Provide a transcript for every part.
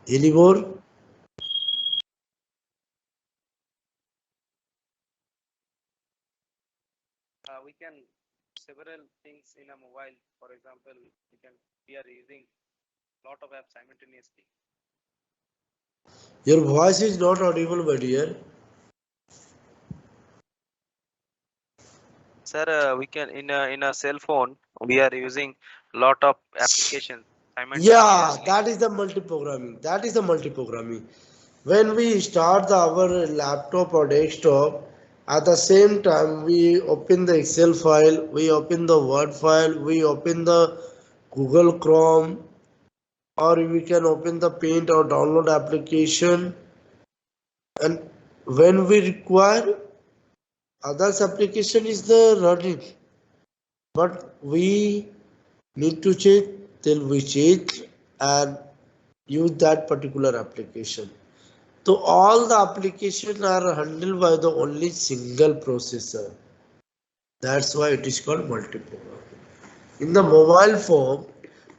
Any more? We can several things in a mobile. For example, we are using lot of apps simultaneously. Your voice is not audible, my dear. Sir, we can in a cell phone we are using lot of applications Yeah, simultaneously. that is the multi-programming. That is the multi-programming. When we start our laptop or desktop, at the same time we open the Excel file, we open the Word file, we open the Google Chrome, or we can open the Paint or download application. And when we require others application is the running, but we need to change, then we change and use that particular application. So all the applications are handled by the only single processor. That's why it is called multi-programming. In the mobile phone,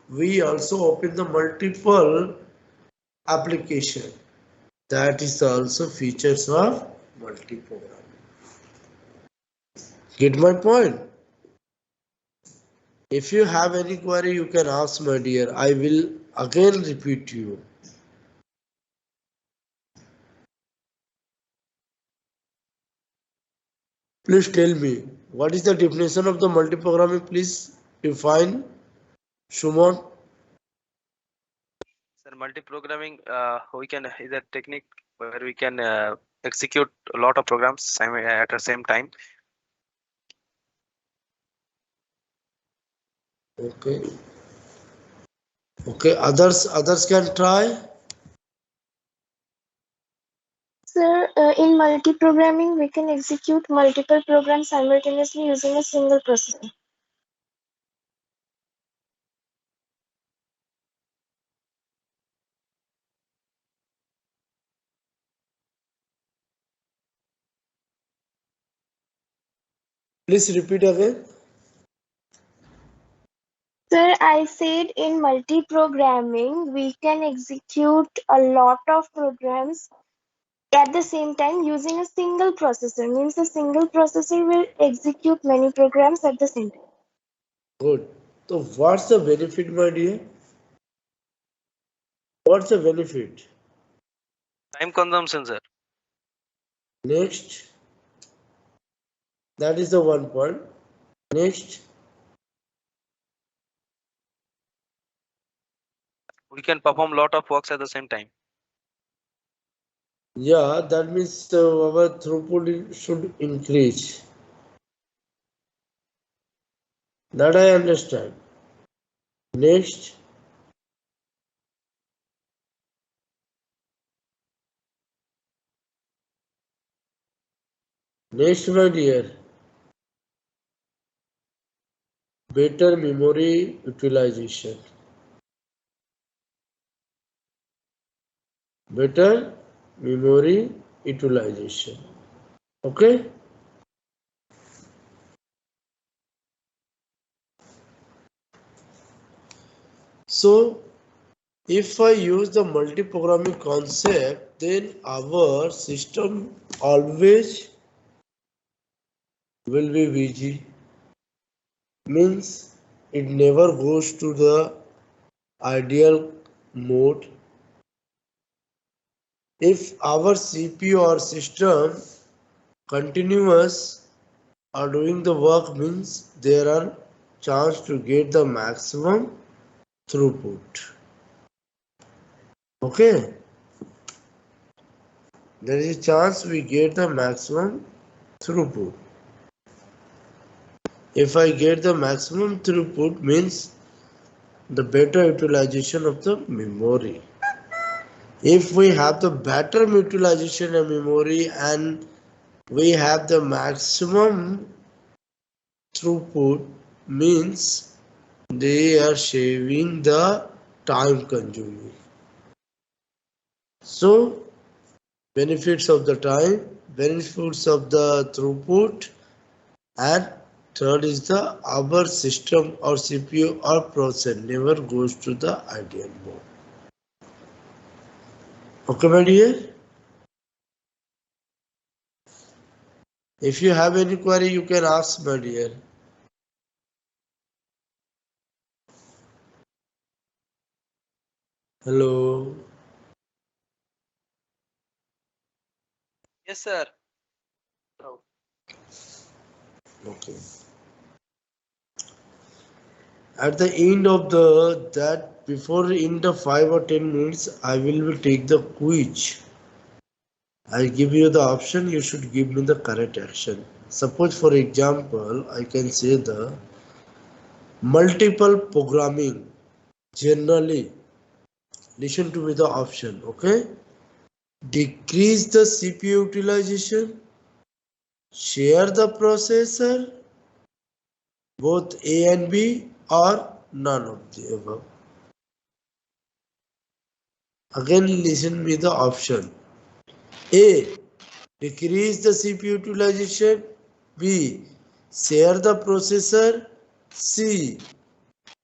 we also open the multiple application. That is also features of multi-programming. Get my point? If you have any query, you can ask, my dear. I will again repeat to you. Please tell me, what is the definition of the multi-programming? Please define, Shumon. Sir, multi-programming we can is a technique where we can execute a lot of programs at the same time. Okay. Okay. Others can try. Sir, in multi-programming, we can execute multiple programs simultaneously using a single processor. Please repeat again. Sir, I said in multi-programming, we can execute a lot of programs at the same time using a single processor. Means a single processor will execute many programs at the same time. Good. So what's the benefit, my dear? What's the benefit? Time consumption, sir. Next. That is the one point. Next. We can perform lot of works at the same time. Yeah, that means our throughput should increase. That I understand. Next. Next, my dear. Better memory utilization. Better memory utilization. Okay. So if I use the multi-programming concept, then our system always will be busy. Means it never goes to the ideal mode. If our CPU or system continuous are doing the work, means there are chance to get the maximum throughput. Okay, there is a chance we get the maximum throughput. If I get the maximum throughput, means the better utilization of the memory. If we have the better utilization of memory and we have the maximum throughput, means they are saving the time consuming. So benefits of the time, benefits of the throughput, and third is the our system or CPU or processor never goes to the ideal mode. Okay, my dear. If you have any query, you can ask, my dear. Hello. Yes, sir. Oh. Okay. At the end of the that before in the 5 or 10 minutes, I will take the quiz. I give you the option. You should give me the correct action. Suppose, for example, I can say the multiple programming. Generally, listen to me the option. Okay. Decrease the CPU utilization. Share the processor. Both A and B or none of the above. Again, listen me the option. A. Decrease the CPU utilization. B. Share the processor. C.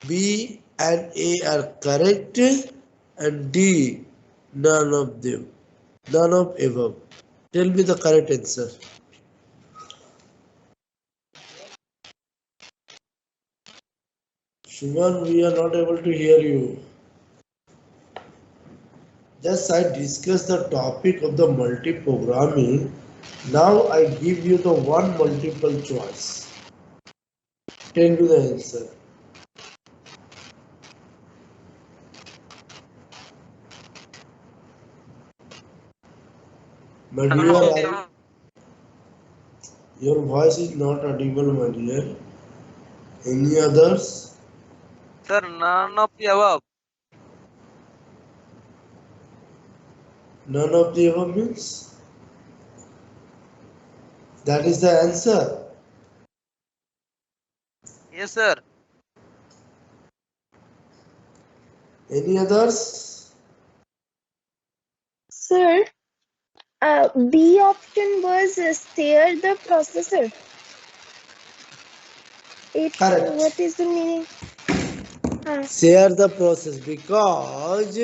B and A are correct. And D. None of them. None of above. Tell me the correct answer. Shuman, we are not able to hear you. Just I discussed the topic of the multi-programming. Now I give you the one multiple choice. Tell me the answer. My dear, None of the your voice is not audible, my dear. Any others? sir, none of the above. None of the above means that is the answer. Yes, sir. Any others? Sir, B option was share the processor. It what Correct. is the meaning? Share the process because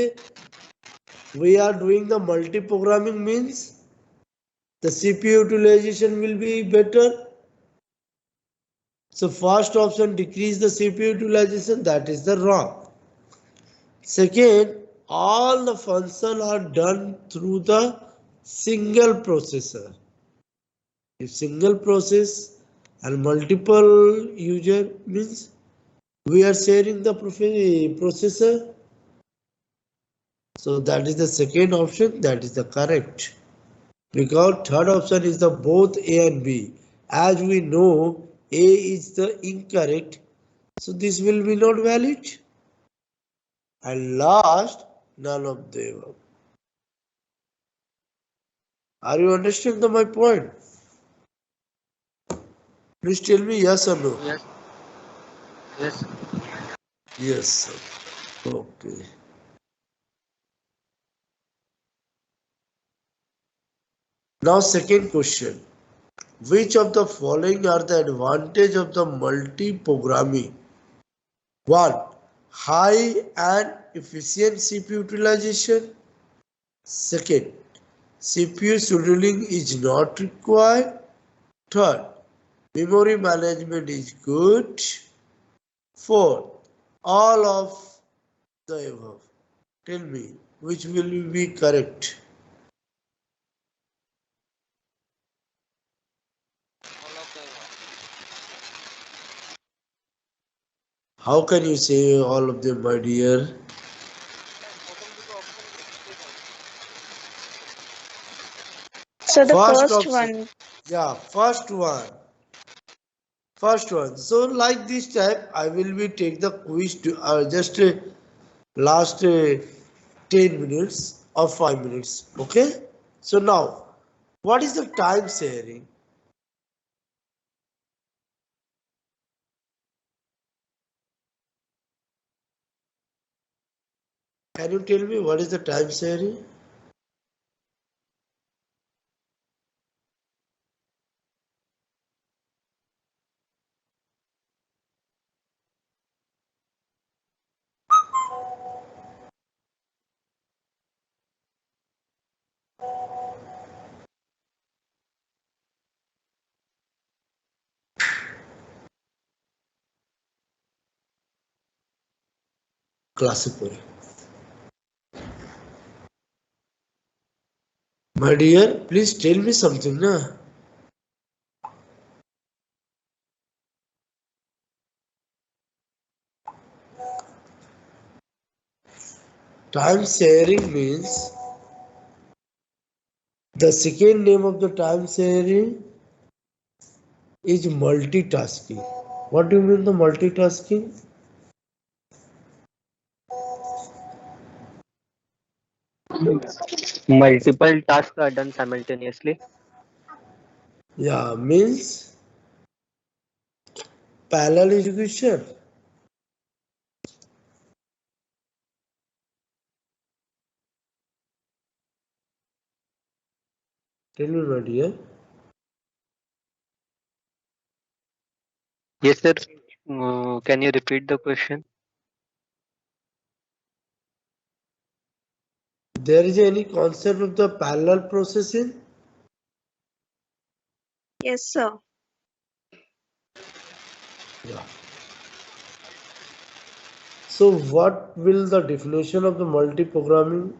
we are doing the multi-programming means the CPU utilization will be better. So first option decrease the CPU utilization, that is the wrong. Second, all the functions are done through the single processor. If single process and multiple user means we are sharing the processor. So that is the second option, that is the correct. Because third option is the both A and B. As we know, A is the incorrect, so this will be not valid. And last, none of the above. Are you understanding my point? Please tell me yes or no. Yes, yes. Yes, sir. Okay. Now second question. Which of the following are the advantage of the multi-programming? 1. High and efficient CPU utilization. Second, CPU scheduling is not required. Third, memory management is good. Fourth, all of the above. Tell me, which will be correct? All of the above. How can you say all of them, my dear? প্রথম দুটো option ঠিক হবে। So the First first option. one. Yeah, first one. First one. So like this type, I will be take the quiz to just last 10 minutes or 5 minutes. Okay. So now, what is the time sharing? Can you tell me what is the time sharing? Class पूरे. My dear, please tell me something, na? Time sharing means the second name of the time sharing is multitasking. What do you mean the multitasking? Multiple tasks are done simultaneously. Yeah, means parallel execution. Tell me, my dear. Yes, sir. Can you repeat the question? There is any concept of the parallel processing? Yes, sir. Yeah. So, what will the definition of the multi-programming?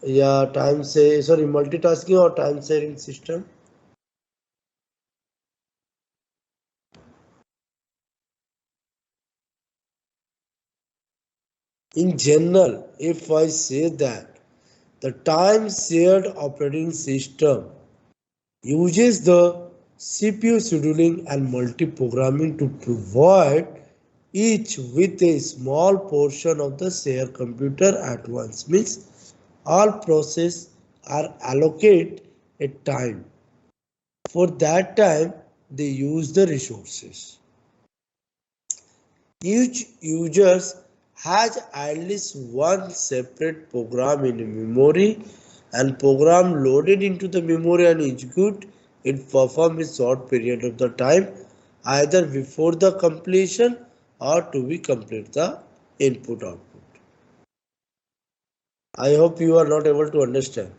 Yeah, multitasking or time sharing system? In general, if I say that the time shared operating system uses the CPU scheduling and multi-programming to provide each with a small portion of the shared computer at once. Means all processes are allocated a time. For that time, they use the resources. Each user has at least one separate program in memory and program loaded into the memory and execute it perform a short period of the time either before the completion or to be complete the input output. I hope you are not able to understand.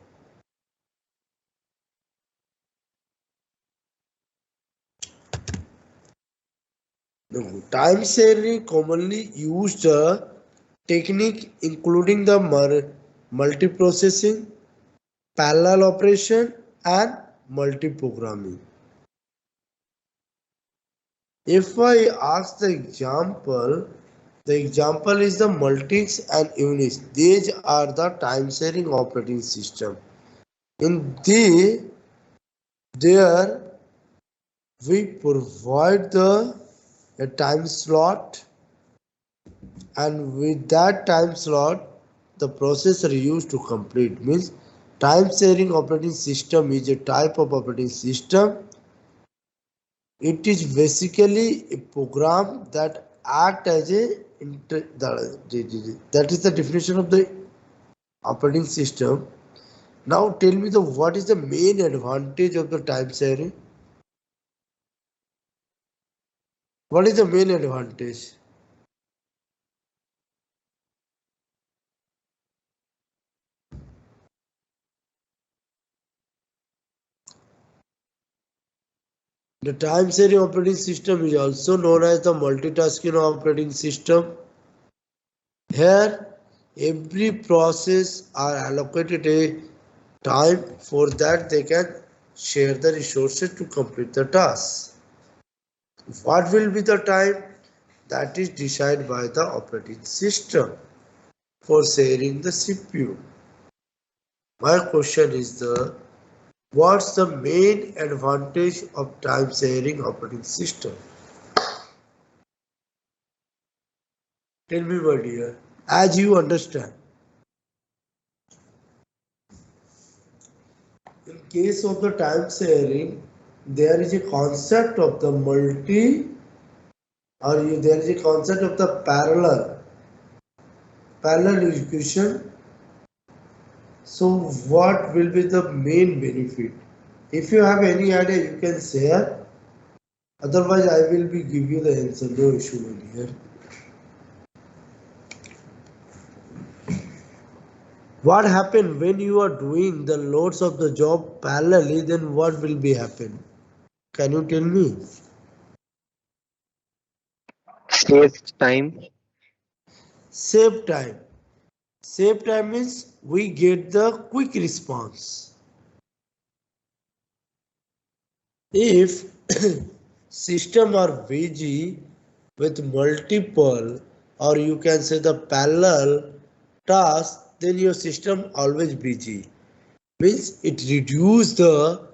No, time sharing commonly used technique including the multiprocessing, parallel operation and multi-programming. If I ask the example is the Multics and Unix. These are the time sharing operating system. In there we provide a time slot, and with that time slot the processor used to complete. Means time sharing operating system is a type of operating system. It is basically a program that act as a that is the definition of the operating system. Now tell me what is the main advantage of the time sharing? What is the main advantage? The time sharing operating system is also known as the multitasking operating system. Here every process are allocated a time for that they can share the resources to complete the task. What will be the time? That is decided by the operating system for sharing the CPU. My question is what's the main advantage of time sharing operating system? Tell me, my dear, as you understand. In case of the time sharing, there is a concept of the there is a concept of the parallel execution. So what will be the main benefit? If you have any idea, you can share. Otherwise, I will be give you the answer. No issue in here. What happen when you are doing the loads of the job parallelly? Then what will be happen? Can you tell me? Saves time. Save time. Save time means we get the quick response. If system are busy with multiple or you can say the parallel tasks, then your system always busy. Means it reduce the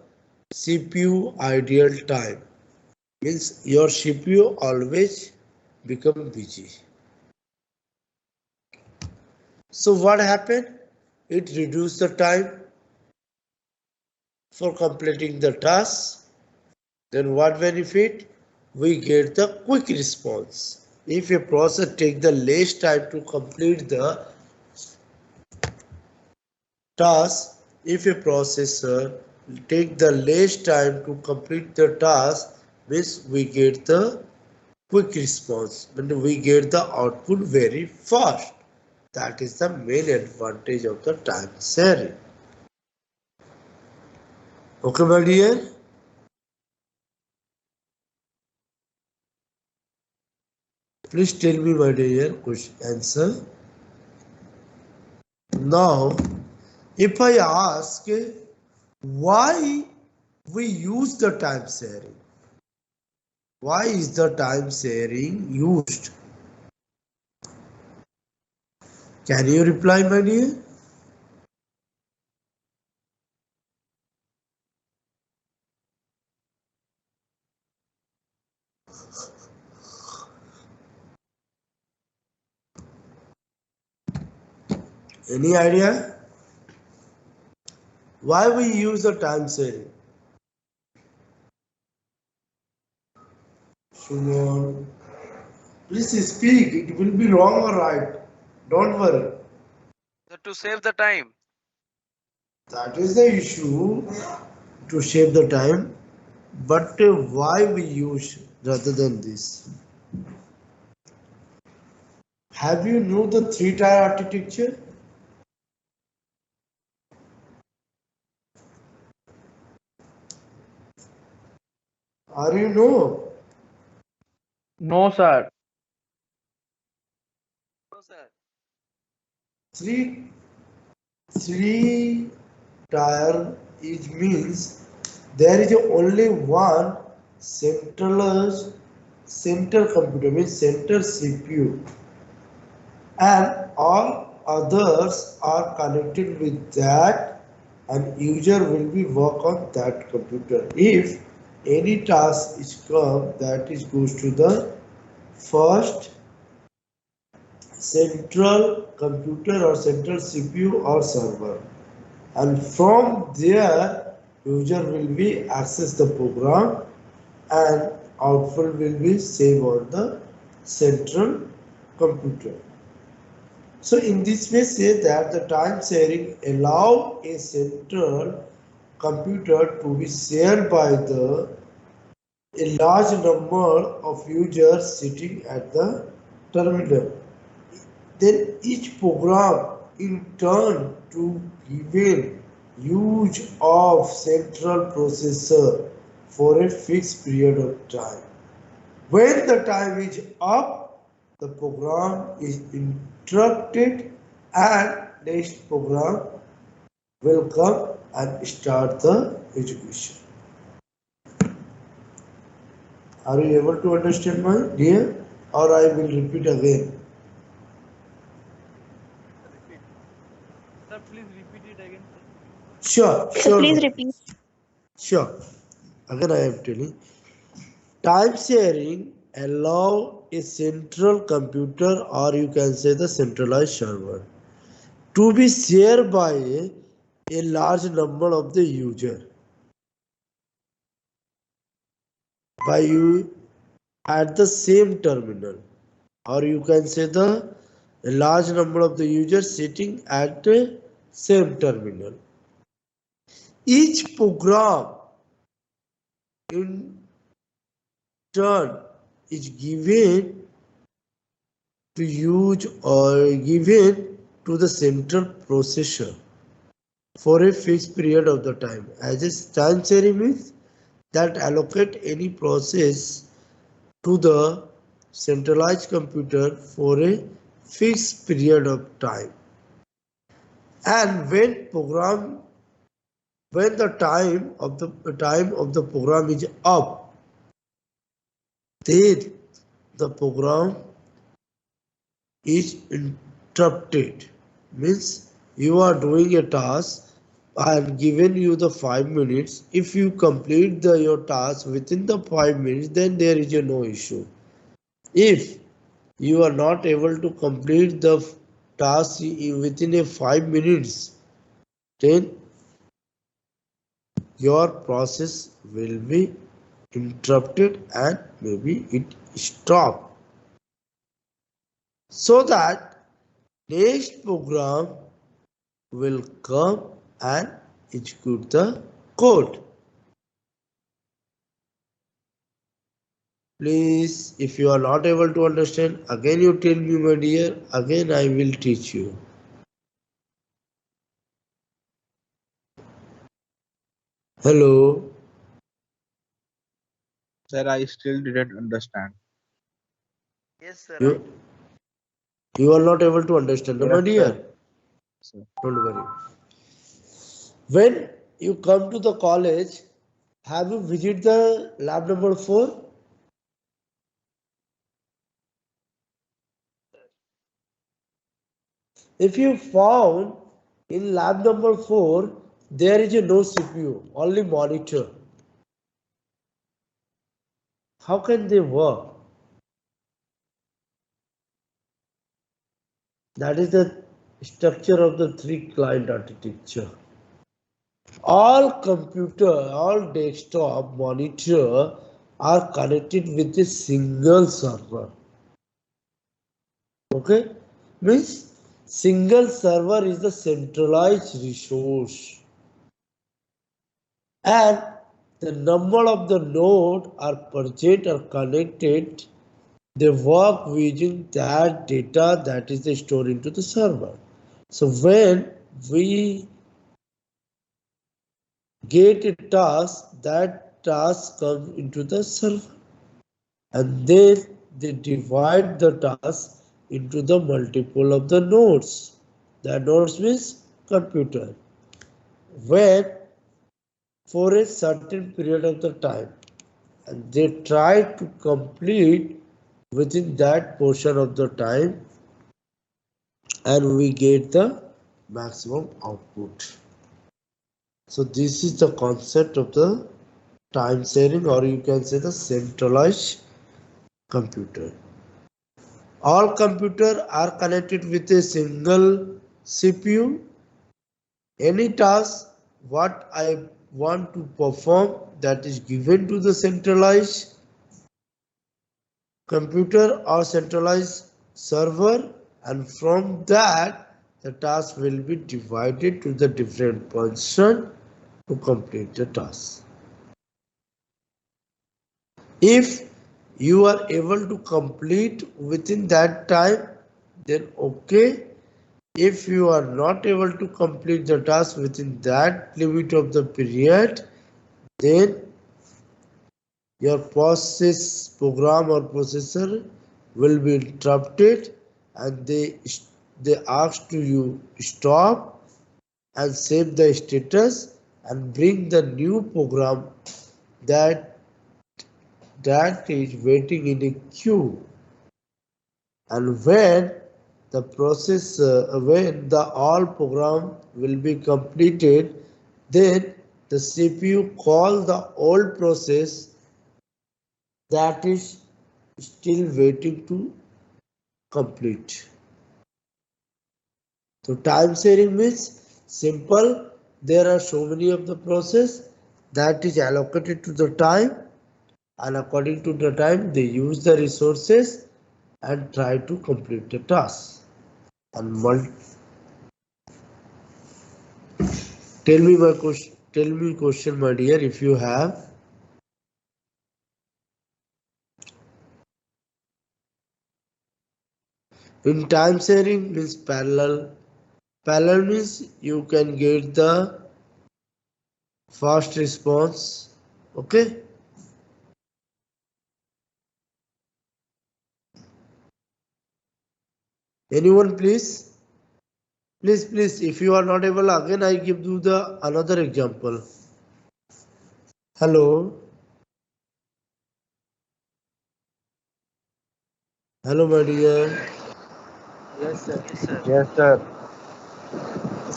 CPU ideal time. Means your CPU always become busy. So what happened? It reduced the time for completing the task. Then what benefit? We get the quick response. If a process take the less time to complete the task, if a processor take the less time to complete the task, means we get the quick response and we get the output very fast. That is the main advantage of the time sharing. Okay, my dear. Please tell me, my dear, question answer. Now, if I ask why we use the time sharing, why is the time sharing used? Can you reply, my dear? Any idea? Why we use the time sharing? Shimon, please speak. It will be wrong or right. Don't worry. To save the time. That is the issue to save the time. But why we use rather than this? Have you know the three-tier architecture? Are you know? No, sir. No, sir. Three three tier it means there is only one center computer means center CPU and all others are connected with that and user will be work on that computer. If any task is come that is goes to the first central computer or central CPU or server and from there user will be access the program and output will be saved on the central computer. So in this way say that the time sharing allow a central computer to be shared by the a large number of users sitting at the terminal. Then each program in turn to given use of central processor for a fixed period of time. When the time is up, the program is interrupted and next program will come and start the execution. Are you able to understand my dear? Or I will repeat again. Repeat. Sir, please repeat it again, sir. Sure, So sure, please ma'am. repeat. Sure. Again I am telling. Time sharing allow a central computer or you can say the centralized server to be shared by a large number of the user by you at the same terminal or you can say the a large number of the users sitting at the same terminal. Each program in turn is given to use or given to the central processor for a fixed period of the time. As a time sharing means that allocate any process to the centralized computer for a fixed period of time. And when the time of the program is up, then the program is interrupted. Means you are doing a task. I have given you the 5 minutes. If you complete your task within the 5 minutes, then there is no issue. If you are not able to complete the task within a 5 minutes, then your process will be interrupted and maybe it stop, so that next program will come and execute the code. Please, if you are not able to understand, again you tell me, my dear, again I will teach you. Hello. Sir, I still didn't understand. Yes, sir. You you are not able to understand, my Yes, dear. sir. Sir. Don't worry. When you come to the college, have you visited the lab number 4? If you found in lab number 4, there is no CPU, only monitor. How can they work? That is the structure of the 3 client architecture. All desktop monitor are connected with a single server. Okay? Means single server is the centralized resource. And the number of the node are present or connected. They work using that data that is stored into the server. So when we get a task, that task comes into the server, and then they divide the task into the multiple of the nodes. The nodes means computer. When for a certain period of the time, and they try to complete within that portion of the time, and we get the maximum output. So this is the concept of the time sharing, or you can say the centralized computer. All computers are connected with a single CPU. Any task what I want to perform, that is given to the centralized computer or centralized server, and from that the task will be divided to the different person to complete the task. If you are able to complete within that time, then okay. If you are not able to complete the task within that limit of the period, then your process program or processor will be interrupted, and they ask to you stop and save the status and bring the new program that is waiting in a queue. And when the all program will be completed, then the CPU call the old process that is still waiting to complete. So time sharing means simple. There are so many of the process that is allocated to the time, and according to the time they use the resources and try to complete the task. And tell me question, my dear, if you have. In time sharing means parallel. Parallel means you can get the fast response. Okay. Anyone, please? Please, if you are not able, again I give you the another example. Hello, hello, my dear. Yes, sir. Yes, sir.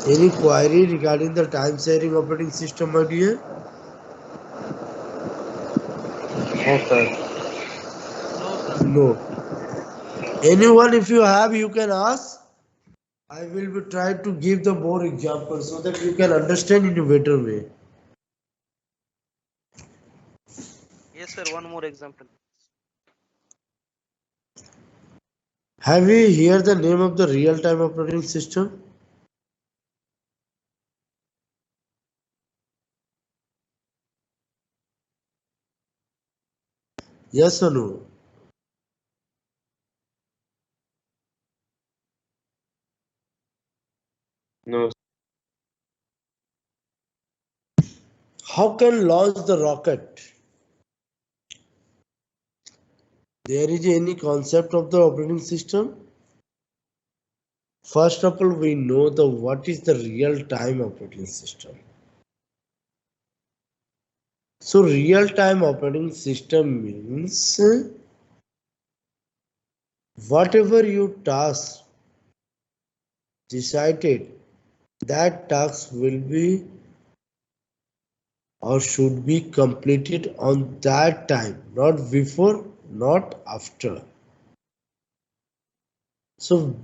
Any query regarding the time sharing operating system, my dear? No, sir. No, sir. No. Anyone, if you have, you can ask. I will be trying to give the more examples so that you can understand in a better way. Yes, sir. One more example. Have you heard the name of the real-time operating system? Yes or no? No. How can launch the rocket? There is any concept of the operating system? First of all, we know the what is the real-time operating system. So real-time operating system means whatever you task decided, that task will be or should be completed on that time, not before, not after. So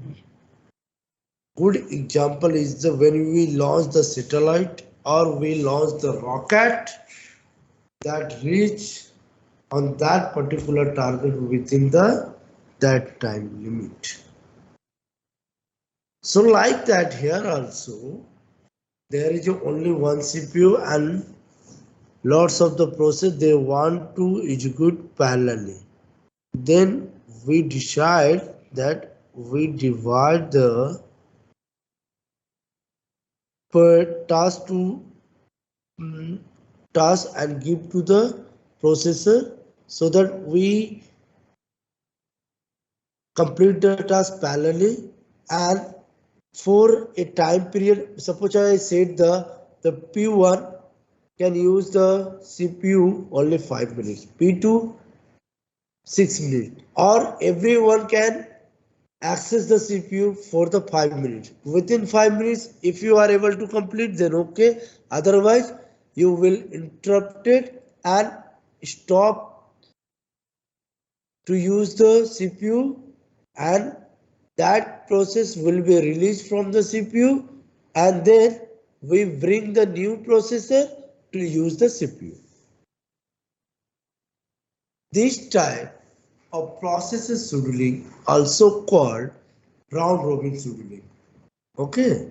good example is the when we launch the satellite or we launch the rocket that reach on that particular target within the that time limit. So like that here also there is only one CPU and lots of the process they want to execute parallelly. Then we decide that we divide the per task to task and give to the processor so that we complete the task parallelly and for a time period. Suppose I said the P1 can use the CPU only 5 minutes, P2 6 minutes, or everyone can access the CPU for the 5 minutes. Within 5 minutes, if you are able to complete, then okay. Otherwise, you will interrupt it and stop to use the CPU, and that process will be released from the CPU, and then we bring the new processor to use the CPU. This type of processor scheduling also called round robin scheduling. Okay.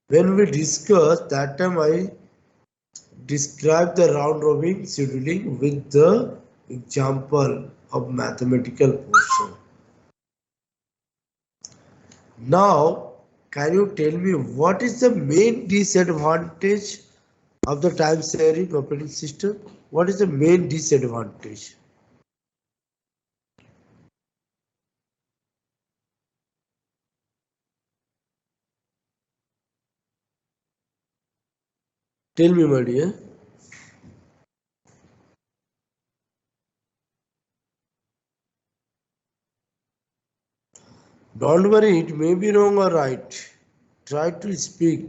When we discuss that time I described the round robin scheduling with the example of mathematical portion. Now, can you tell me what is the main disadvantage of the time sharing operating system? What is the main disadvantage? Tell me, my dear. Don't worry, it may be wrong or right. Try to speak.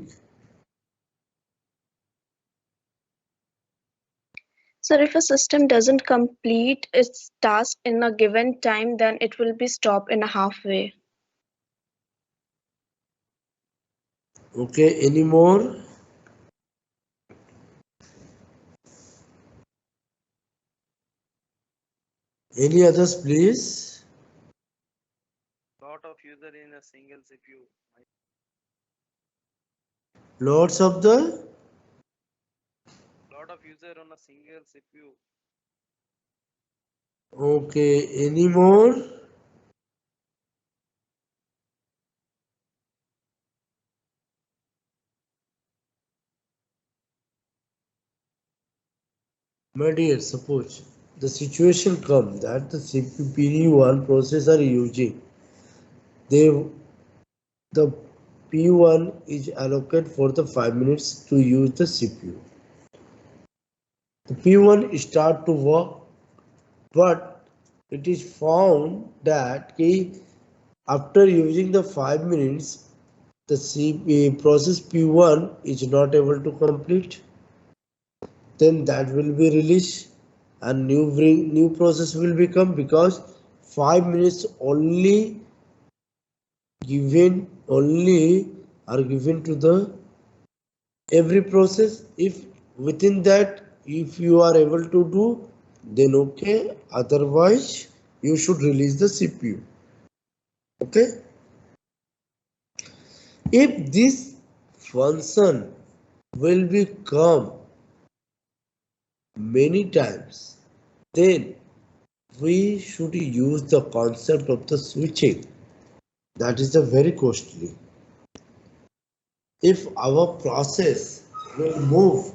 So if a system doesn't complete its task in a given time, then it will be stopped in a halfway. Okay, any more? Any others, please? Lot of user in a single CPU. Lots of the Lot of user on a single CPU. okay, any more? My dear, suppose the situation comes that the CPU one processor using, they The P1 is allocated for the 5 minutes to use the CPU. The P1 start to work, but it is found that after using the 5 minutes, the process P1 is not able to complete. Then that will be released and new process will become, because 5 minutes only are given to the every process. If within that, if you are able to do, then okay, otherwise you should release the CPU. Okay, if this function will become many times, then we should use the concept of the switching. That is the very costly. If our process will move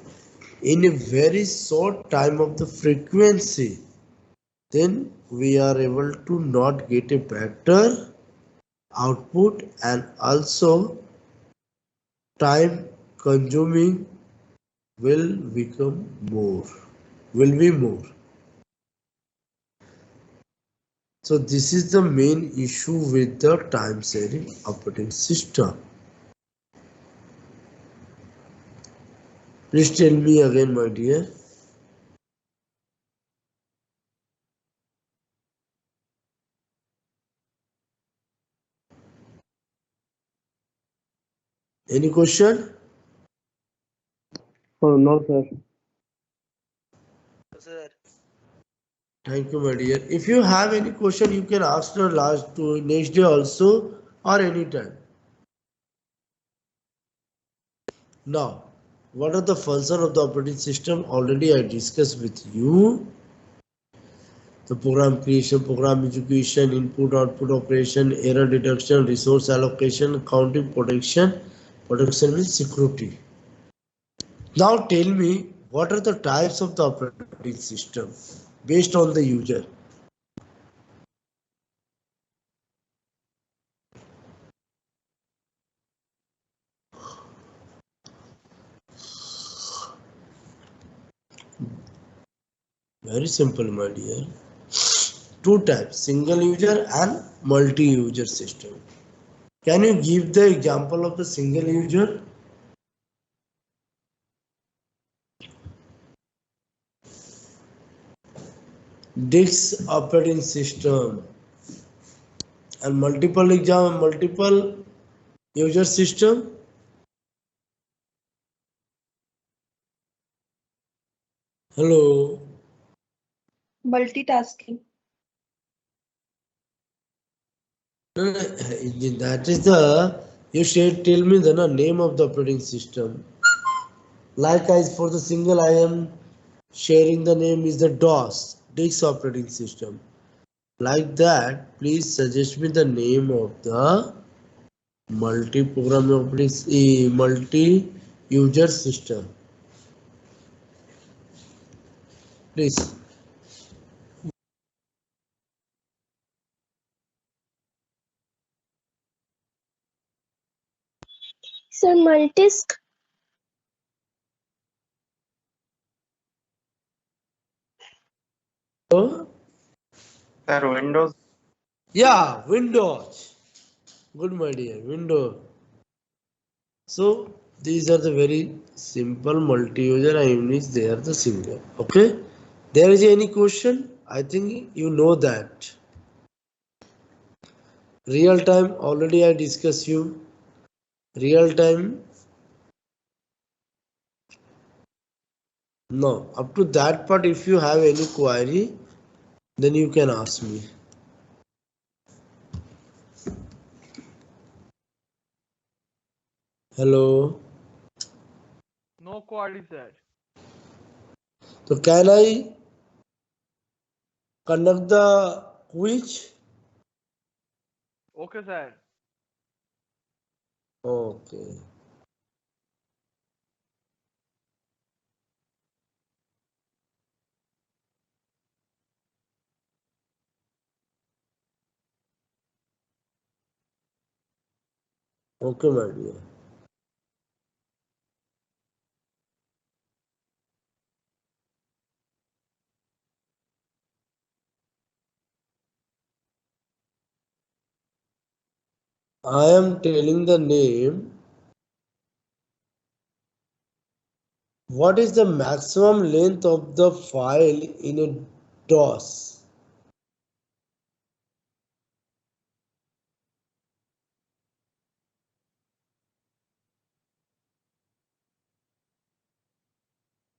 in a very short time of the frequency, then we are able to not get a better output, and also time consuming will become more, will be more. So this is the main issue with the time sharing operating system. Please tell me again, my dear. Any question? Oh, no, sir. Sir, Thank you, my dear. If you have any question, you can ask the last to next day also, or anytime. Now, what are the function of the operating system? Already I discussed with you. The program creation, program execution, input output operation, error detection, resource allocation, counting, protection. Protection means security. Now tell me, what are the types of the operating system based on the user? Very simple, my dear. Two types, single user and multi-user system. Can you give the example of the single user? Disk operating system. And multiple user system. Hello. Multitasking. No, no, that is the, you should tell me the name of the operating system. Likewise, for the single, I am sharing the name is the DOS, disk operating system. Like that, please suggest me the name of the multi-program operating multi-user system. Please. So multisk. Oh, Sir, Windows. yeah, Windows. Good, my dear, Windows. So these are the very simple multi-user and units. They are the single. Okay. There is any question? I think you know that. Real time already I discussed you. Real time, no. Up to that part, if you have any query, then you can ask me. Hello. no query, sir. So can I conduct the quiz? Okay, sir. Okay. Okay, my dear. I am telling the name. What is the maximum length of the file in a DOS?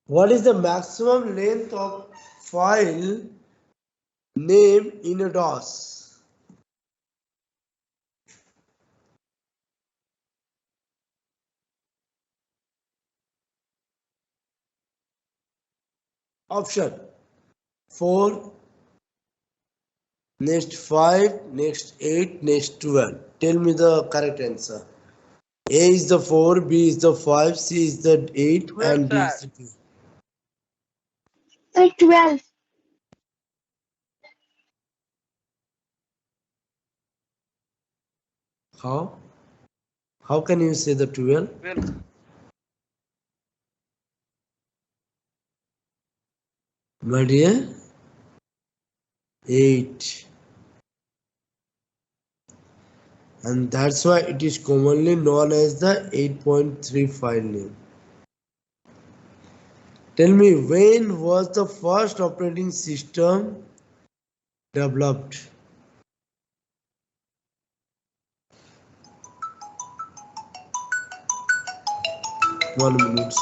What is the maximum length of file name in a DOS? Option 4, next 5, next 8, next 12. Tell me the correct answer. A is the 4, B is the 5, C is the 8, 12, and D sir. is the 2. So 12. How? How can you say the 12? 12. My dear, 8. And that's why it is commonly known as the 8.3 file name. Tell me, when was the first operating system developed? One minute.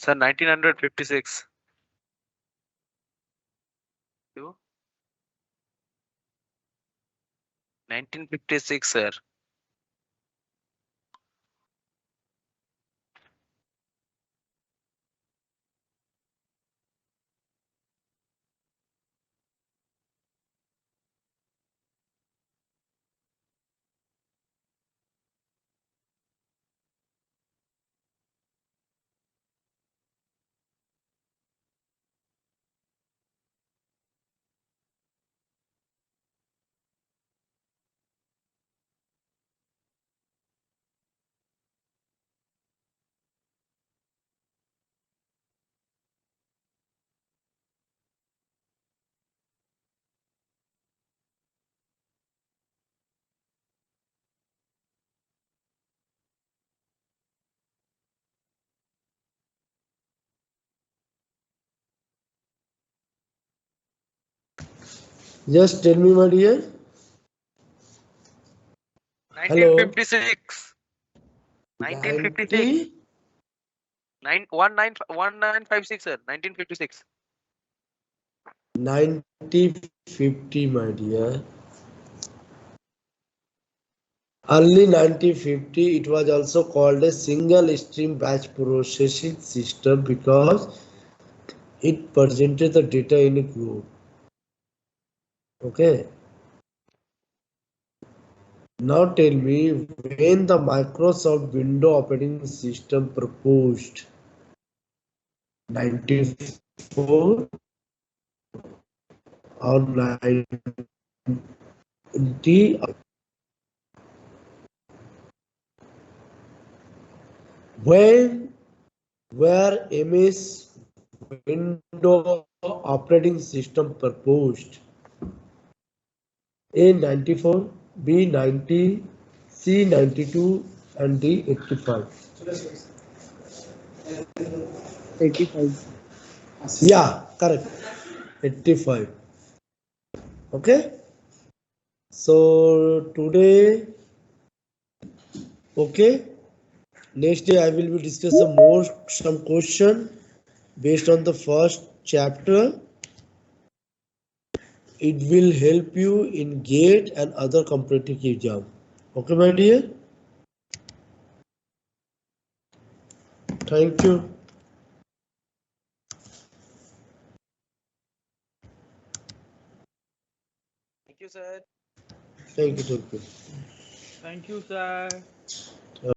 Sir, 1956. You? 1956, sir. Just tell me, my dear. Hello. 1956. 1956. 90, 1956, sir. 1956. 1950, my dear. Early 1950, it was also called a single stream batch processing system because it presented the data in a group. Okay. Now tell me, when the Microsoft Windows operating system proposed 94 or 90, when were MS Windows operating system proposed? A 94, B 90, C 92, and D 85. 85. Yeah, correct. 85. Okay. So today Okay. Next day I will be discuss some question based on the first chapter. It will help you in GATE and other competitive exam. Okay, my dear. Thank you. Thank you, sir. Thank you. Thank you. Thank you, sir.